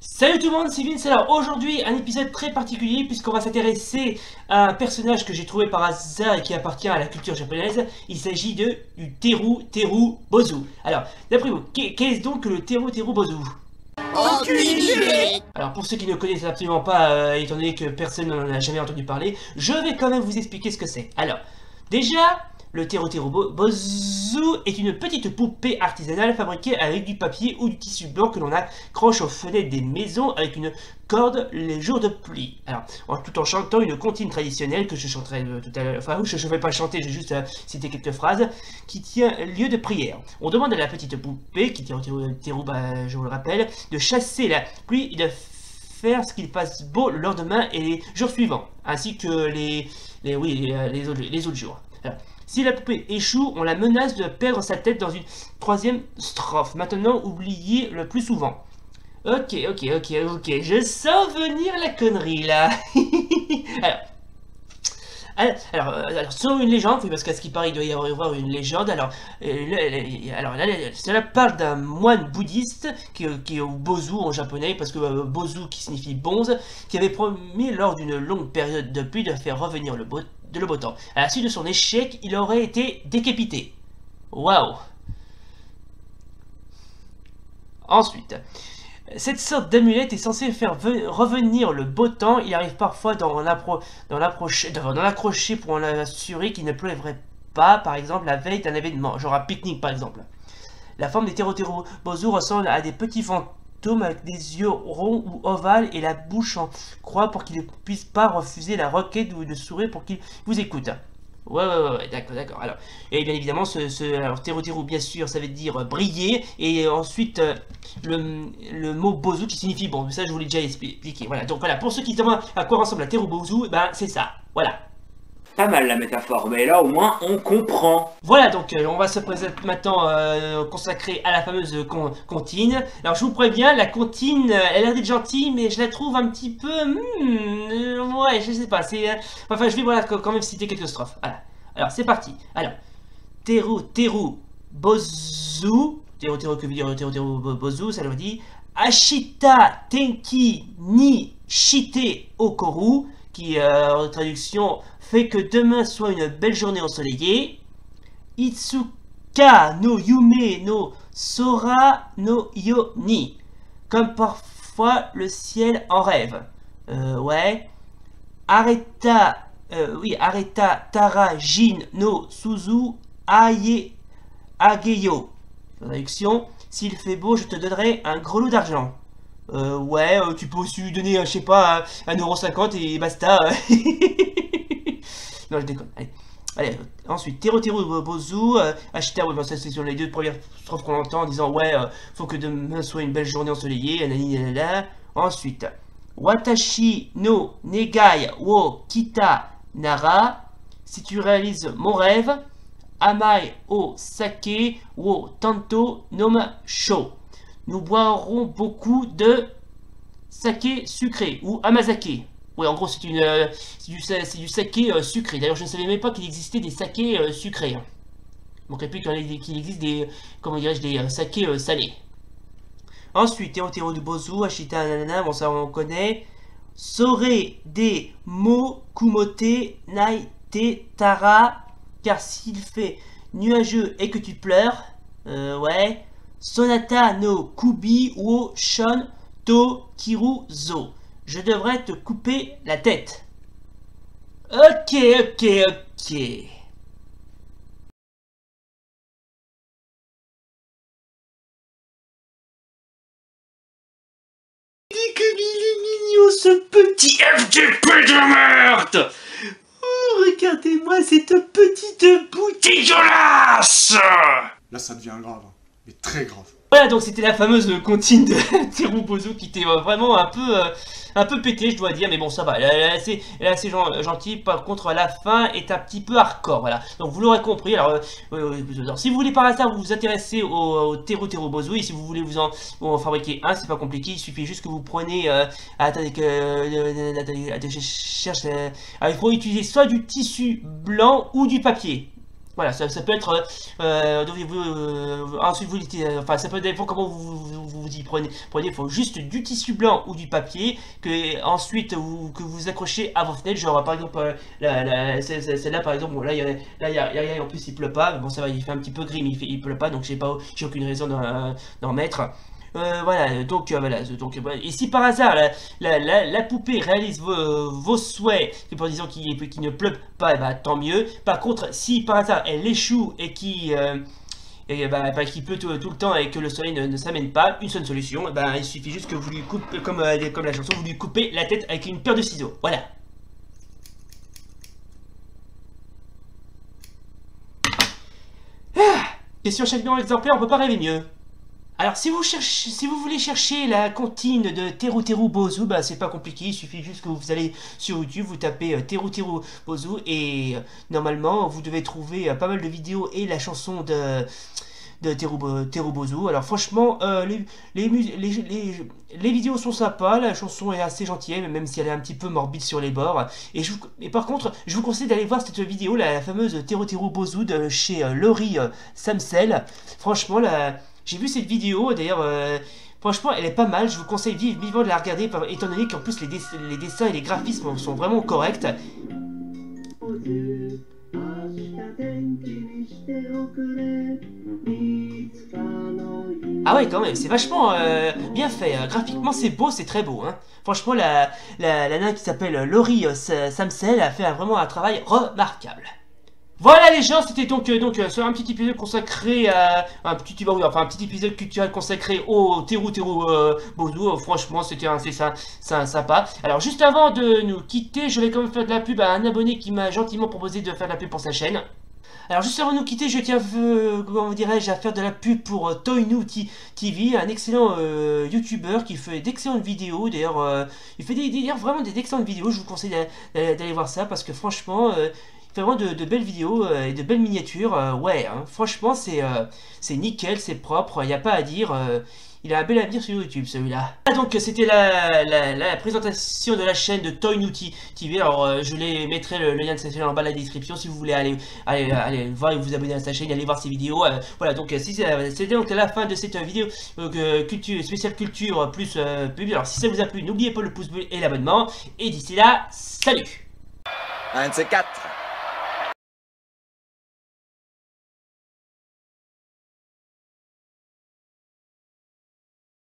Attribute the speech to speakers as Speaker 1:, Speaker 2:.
Speaker 1: Salut tout le monde, c'est Vince. Alors aujourd'hui un épisode très particulier puisqu'on va s'intéresser à un personnage que j'ai trouvé par hasard et qui appartient à la culture japonaise. Il s'agit du Teru Bozu. Alors d'après vous, qu'est-ce donc que le Teru Bozu?
Speaker 2: Aucune idée.
Speaker 1: Alors pour ceux qui ne connaissent absolument pas, étant donné que personne n'en a jamais entendu parler, je vais quand même vous expliquer ce que c'est. Alors déjà, le Teru Bozu est une petite poupée artisanale fabriquée avec du papier ou du tissu blanc que l'on accroche aux fenêtres des maisons avec une corde les jours de pluie. Alors, tout en chantant une comptine traditionnelle que je chanterai tout à l'heure, enfin je ne vais pas chanter, j'ai juste cité quelques phrases, qui tient lieu de prière. On demande à la petite poupée, qui tient au Teru, je vous le rappelle, de chasser la pluie et de faire ce qu'il fasse beau le lendemain et les jours suivants, ainsi que les autres jours. Alors, si la poupée échoue, on la menace de perdre sa tête dans une troisième strophe, maintenant oubliée le plus souvent. Ok, je sens venir la connerie là. alors, selon une légende, oui, parce qu'à ce qui paraît, il doit y avoir une légende. Alors, cela parle d'un moine bouddhiste qui est au Bozu en japonais, parce que Bozu qui signifie bonze, qui avait promis lors d'une longue période de pluie de faire revenir le beau temps. À la suite de son échec, il aurait été décapité. Waouh! Ensuite, cette sorte d'amulette est censée faire revenir le beau temps. Il arrive parfois d'en accrocher pour en assurer qu'il ne pleuverait pas, par exemple la veille d'un événement, genre un pique-nique par exemple. La forme des Teru Bozu ressemble à des petits fantômes avec des yeux ronds ou ovales et la bouche en croix pour qu'il ne puisse pas refuser la requête ou de sourire pour qu'il vous écoute. Ouais, d'accord. Alors, et bien évidemment, alors, Teru, bien sûr, ça veut dire briller, et ensuite, le mot Bozu qui signifie bon, ça je vous l'ai déjà expliqué. Voilà, donc voilà, pour ceux qui se demandent à quoi ressemble la Teru Bozu, ben c'est ça, voilà.
Speaker 2: Pas mal la métaphore, mais là au moins on comprend.
Speaker 1: Voilà, donc on va se présenter maintenant consacré à la fameuse comptine. Alors je vous préviens, la comptine, elle a l'air d'être gentille, mais je la trouve un petit peu... ouais, je sais pas, c'est... enfin, je vais voilà, quand même citer quelques strophes. Voilà. Alors, c'est parti. Alors, Teru Bozu, Teru que veut dire Teru Bozu, ça leur dit Ashita Tenki ni Shite Okoru, qui en traduction fait que demain soit une belle journée ensoleillée. Itsuka no yume no sora no yo ni, comme parfois le ciel en rêve. Ouais. Areta tara jin no suzu aye ageyo. Traduction, s'il fait beau, je te donnerai un gros lot d'argent. Ouais, tu peux aussi lui donner, je sais pas, 1,50€ et basta. Non, je déconne. Allez, ensuite, Teru Bozu, Ashita, ouais, ça c'est sur les deux premières strophes qu'on entend en disant ouais, faut que demain soit une belle journée ensoleillée, nanana. Ensuite, Watashi no negai wo kita nara, si tu réalises mon rêve, Amai o sake wo tanto noma sho. Nous boirons beaucoup de saké sucré ou amazake. Ouais, en gros, c'est du saké sucré. D'ailleurs, je ne savais même pas qu'il existait des sakés sucrés. Il manquerait plus qu'il existe des, comment dirais-je, des sakés salés. Ensuite, Teru Bozu, Ashita, nanana, bon ça on connaît. Sore de mo kumote naite tara, car s'il fait nuageux et que tu pleures, ouais. Sonata no kubi wo shon to kiru zo. Je devrais te couper la tête. Ok. Comme il est mignon ce petit FDP de merde. Oh, regardez-moi cette petite bouche dégueulasse.
Speaker 3: Là, ça devient grave, mais très grave.
Speaker 1: Voilà, donc c'était la fameuse comptine de Teru Bozu qui était vraiment un peu pété, je dois dire, mais bon, ça va, elle est assez gentille. Par contre, la fin est un petit peu hardcore, voilà. Donc vous l'aurez compris. Alors, si vous voulez par hasard vous intéresser au Teru Bozu, et si vous voulez vous en fabriquer un, c'est pas compliqué, il suffit juste que vous prenez, attendez que, je cherche, il faut utiliser soit du tissu blanc ou du papier. Voilà, ça peut être, ensuite vous enfin ça peut dépendre comment vous y prenez. Il faut juste du tissu blanc ou du papier ensuite que vous accrochez à vos fenêtres. Genre par exemple celle-là par exemple, bon, là il y a rien, en plus il pleut pas, bon ça va, il fait un petit peu gris mais il pleut pas, donc j'ai aucune raison d'en mettre. Voilà, donc voilà, et si par hasard la poupée réalise vos souhaits, pour disons qu'il ne pleut pas, bah, tant mieux. Par contre, si par hasard elle échoue et qui pleut tout le temps et que le soleil ne s'amène pas, une seule solution, il suffit juste que vous lui coupez, comme la chanson, vous lui coupez la tête avec une paire de ciseaux. Voilà. Question chaque numéro exemplaire, on peut pas rêver mieux. Alors si vous voulez chercher la comptine de Teru Teru Bozu, c'est pas compliqué, il suffit juste que vous allez sur YouTube, vous tapez Teru Teru Bozu et normalement vous devez trouver pas mal de vidéos et la chanson de Teru Bozu. Alors franchement, les vidéos sont sympas, la chanson est assez gentille, même si elle est un petit peu morbide sur les bords. Et par contre, je vous conseille d'aller voir cette vidéo, la fameuse Teru Teru Bozu de chez Laurie Samsel. Franchement, j'ai vu cette vidéo, d'ailleurs, franchement, elle est pas mal. Je vous conseille vivement de la regarder, étant donné qu'en plus les dessins et les graphismes sont vraiment corrects. Ah ouais, quand même, c'est vachement bien fait. Graphiquement, c'est beau, c'est très beau. Hein. Franchement, la nana qui s'appelle Laurie Samsel a fait vraiment un travail remarquable. Voilà les gens, c'était donc sur un petit épisode consacré à un petit épisode culturel consacré au Teru Teru Bozu. Franchement, c'était assez sympa. Alors juste avant de nous quitter, je vais quand même faire de la pub à un abonné qui m'a gentiment proposé de faire de la pub pour sa chaîne. Alors juste avant de nous quitter, je tiens, comment dirais-je, à faire de la pub pour Toinu TV, un excellent youtubeur qui fait d'excellentes vidéos. D'ailleurs, il fait vraiment d'excellentes vidéos. Je vous conseille d'aller voir ça parce que franchement, il fait vraiment de belles vidéos et de belles miniatures. Ouais, hein, franchement, c'est nickel, c'est propre, il n'y a pas à dire. Il a un bel avenir sur YouTube, celui-là. Donc, c'était la présentation de la chaîne de Toinu TV. Alors, je mettrai le lien de sa chaîne en bas de la description si vous voulez aller voir et vous abonner à sa chaîne, aller voir ses vidéos. Voilà, donc, c'était donc la fin de cette vidéo spéciale culture plus pub. Alors, si ça vous a plu, n'oubliez pas le pouce bleu et l'abonnement. Et d'ici là, salut!
Speaker 4: 1 de ces 4.